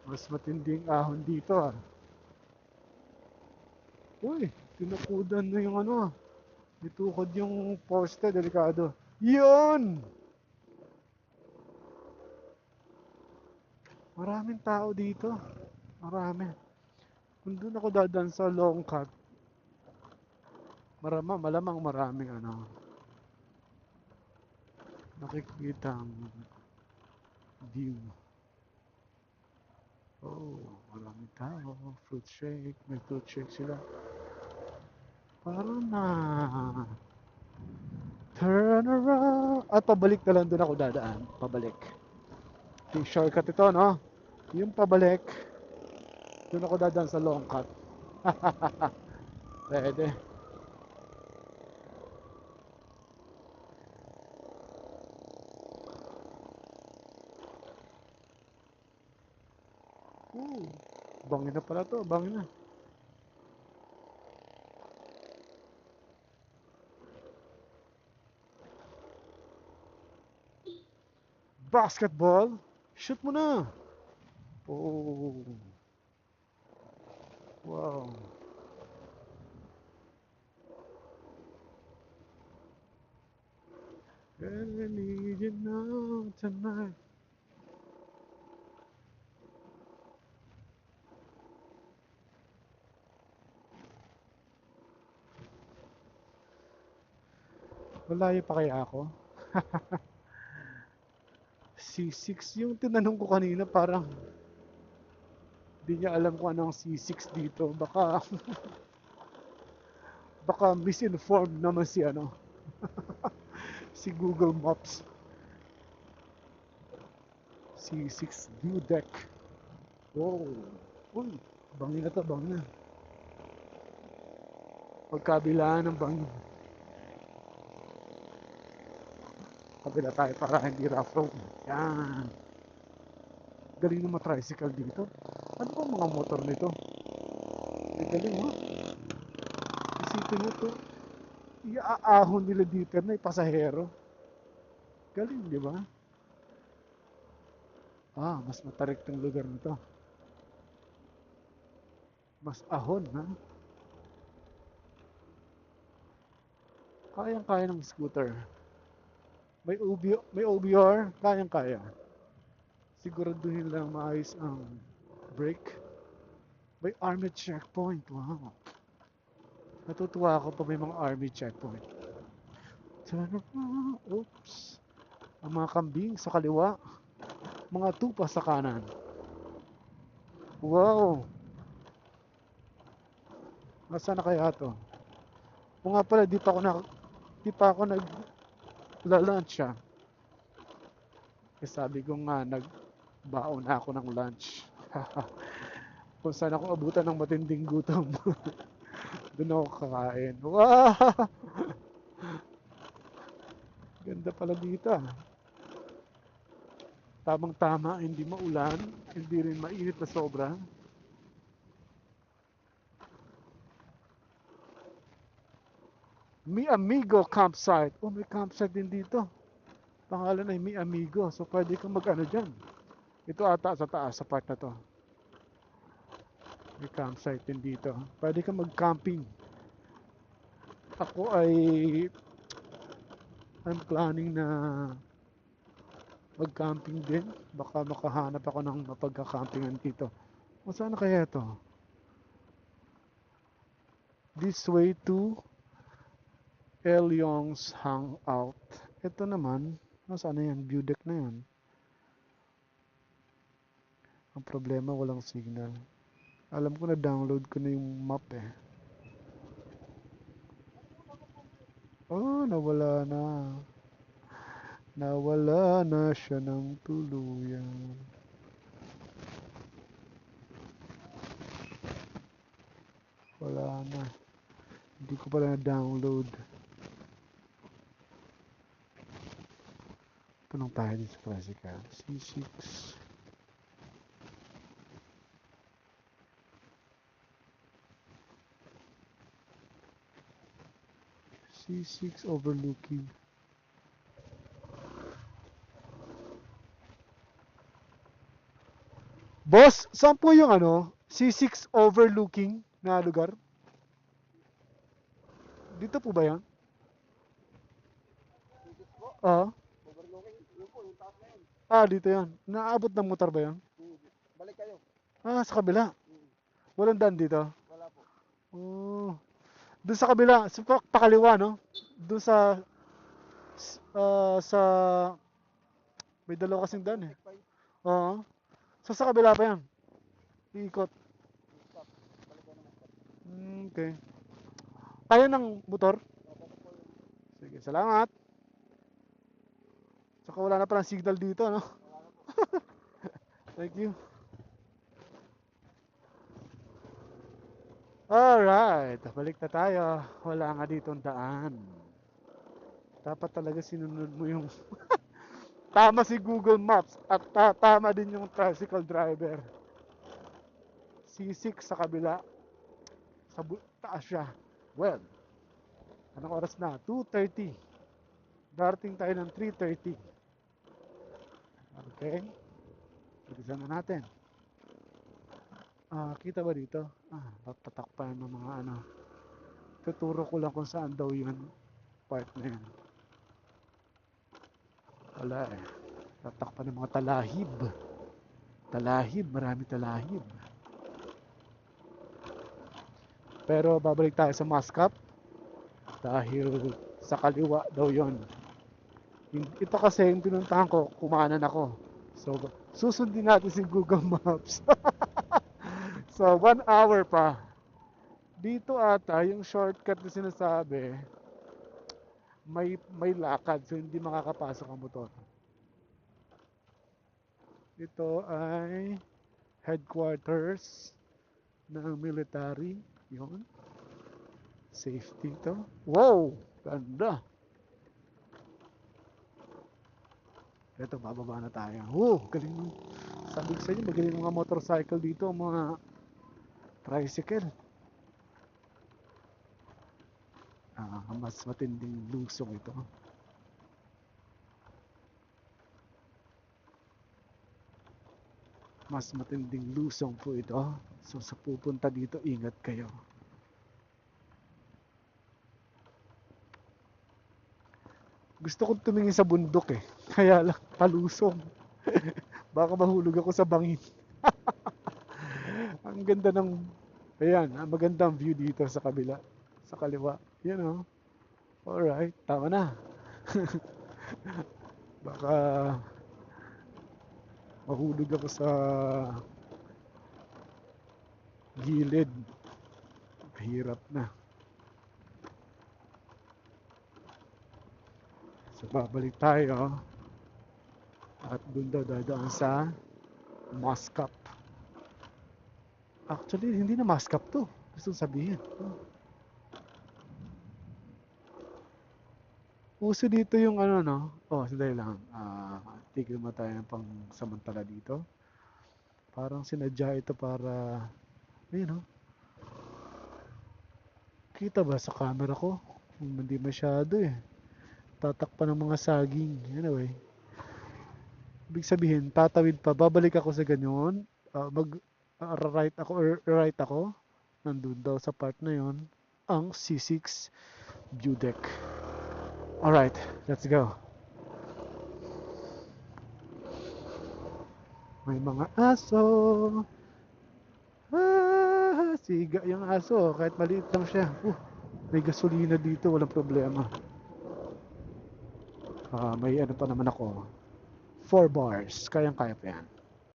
Mas matinding ahon dito ah. Uy, tinukudan na yung ano. Itukod yung poste, delikado. Yun! Maraming tao dito. Marami. Kung doon ako dadaan sa long cut, malamang maraming ano, nakikitang view. Oh, maraming tao. Fruit shake. May fruit shake sila. Parang na turn around. At pabalik na lang doon ako dadaan. Pabalik. Yung shortcut ito, no? Yung pabalik, doon ako dadaan sa long cut. Pwede. Ooh, bangin na pala to. Bangin na. Basketball? Shoot mo na. Oh, wow. And I need you now tonight. Malayo pa kaya ako? C6 yung tinanong ko kanina, parang di niya alam kung anong C6 dito. Baka misinformed naman si ano, si Google Maps. C6 view deck. Wow. Uy, bangin na to, bangin na. Pagkabilaan ng bangin. Kabila tayo para hindi rough road. Yan. Galing ng mga tricycle dito. Ano ba mga motor nito? Galing ha? Isipin mo to. Iaahon nila dito na pasahero. Galing, di ba? Ah, mas matarik tong lugar nito. Mas ahon, ha? Kayang-kaya ng scooter. May OBR, kayang-kaya. Siguraduhin lang maayos ang brake. May army checkpoint, wow. Natutuwa ako pa may mga army checkpoint. Oops. Ang mga kambing sa kaliwa, mga tupa sa kanan. Wow, nasaan na kaya to? O nga pala, di pa ako nagla-lunch ah. Eh sabi ko nga, nagbaon na ako ng lunch. Kung saan ako abutan ng matinding gutom, doon ako kakain. Wow! Ganda pala dito ah. Tamang-tama, hindi maulan, hindi rin mainit na sobra. Mi Amigo campsite. Oh, may campsite din dito. Pangalan ay Mi Amigo. So, pwede kang mag-ano dyan. Ito ata sa taas, sa part na to. May campsite din dito. Pwede kang mag-camping. Ako ay I'm planning na mag-camping din. Baka makahanap ako ng mapagka-campingan dito. O saan na kaya to? This way to Elyong's Hangout. Ito naman, nasaan na yan? View deck na yan. Ang problema, walang signal. Alam ko na download ko na yung map eh. Oh, nawala na. Nawala na siya ng tuluyan. Wala na. Hindi ko pala na-download. Tanong tayo dito sa classical. C6. C6 overlooking. Boss, saan po yung C6 overlooking na lugar? Dito po ba yan? Oo. Dito yan. Naabot ng motor ba yan? Balik kayo. Sa kabila. Walang daan dito. Wala po. Oh. Doon sa kabila, pakaliwa, no? Doon sa may dalawa kasing daan eh. Oo. So sa kabila pa yan. Iikot. Okay. Kaya ng motor? Sige, salamat. Saka wala na palang signal dito, no? Thank you. Alright, balik na tayo. Wala nga ditong daan. Dapat talaga sinunod mo yung tama si Google Maps at tama din yung tricycle driver. C6 sa kabila. Sa taas siya. Well, anong oras na? 2:30. Darating tayo ng 3:30. Okay. Bilisan na natin. Kita ba dito? Tatakpan ng mga tuturo ko lang kung saan daw yun part na yun. Wala eh. Tatakpan ng mga talahib. Talahib, marami talahib. Pero babalik tayo sa Mascap dahil sa kaliwa daw yon. Ito kasi yung pinuntahan ko, kumanan ako. So, susundin natin si Google Maps. So, 1 hour pa. Dito ata, yung shortcut na sinasabi, may lakad, so hindi makakapasok ang motor. Ito ay headquarters ng military. Yun. Safety to. Wow! Ganda! Ito, bababa na tayo. Galing. Sabi ko sa inyo, magaling mga motorcycle dito, mga tricycle. Mas matinding lusong ito. Mas matinding lusong po ito. So sa pupunta dito, ingat kayo. Gusto kong tumingin sa bundok eh. Kaya lang, palusong. Baka mahulog ako sa bangin. Ang ganda ng, ayan, magandang view dito sa kabila. Sa kaliwa. Yan o. Alright, tama na. Baka mahulog ako sa gilid. Hirap na. So babalik tayo. At doon daw dadaan sa Mascap. Actually, hindi na Mascap to. Gusto sabihin. Uso dito yung no? Sandali lang. Tigil mo tayo ng pang samantala dito. Parang sinadya ito para, ayun kita ba sa camera ko? Hindi masyado eh. Tatakpan ng mga saging. Anyway. Ibig sabihin, tatawid pa. Babalik ako sa ganyan. Right ako or right ako. Nandun daw sa part na yon ang C6 view deck. Alright, let's go. May mga aso. Siga yung aso. Kahit maliit lang siya. May gasolina dito. Walang problema. May pa naman ako. 4 bars. Kayang-kaya pa yan.